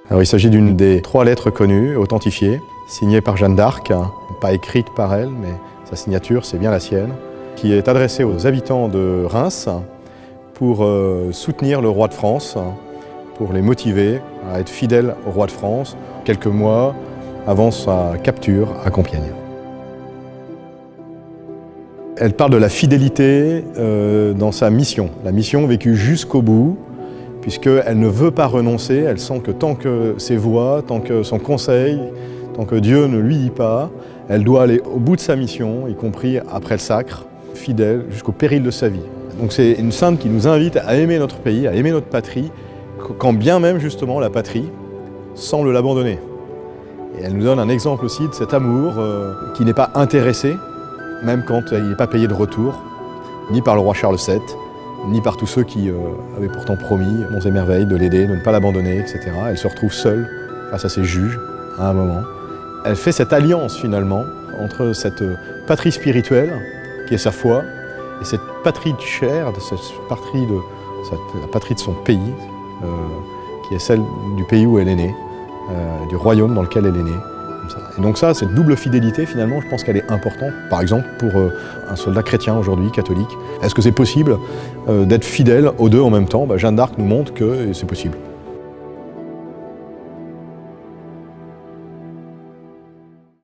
Alors, il s'agit d'une des 3 lettres connues, authentifiées, signée par Jeanne d'Arc, pas écrite par elle, mais sa signature, c'est bien la sienne, qui est adressée aux habitants de Reims pour soutenir le roi de France, pour les motiver à être fidèles au roi de France, quelques mois avant sa capture à Compiègne. Elle parle de la fidélité dans sa mission, la mission vécue jusqu'au bout, puisqu'elle ne veut pas renoncer, elle sent que tant que ses voix, tant que son conseil, tant que Dieu ne lui dit pas, elle doit aller au bout de sa mission, y compris après le sacre, fidèle jusqu'au péril de sa vie. Donc c'est une sainte qui nous invite à aimer notre pays, à aimer notre patrie, quand bien même justement la patrie semble l'abandonner. Et elle nous donne un exemple aussi de cet amour qui n'est pas intéressé, même quand il n'est pas payé de retour, ni par le roi Charles VII, ni par tous ceux qui avaient pourtant promis, monts et merveilles, de l'aider, de ne pas l'abandonner, etc. Elle se retrouve seule face à ses juges à un moment. Elle fait cette alliance finalement entre cette patrie spirituelle, qui est sa foi, et cette patrie de chair, la patrie de son pays, qui est celle du pays où elle est née, du royaume dans lequel elle est née. Et donc ça, cette double fidélité, finalement, je pense qu'elle est importante, par exemple, pour un soldat chrétien aujourd'hui, catholique. Est-ce que c'est possible d'être fidèle aux deux en même temps? Jeanne d'Arc nous montre que c'est possible.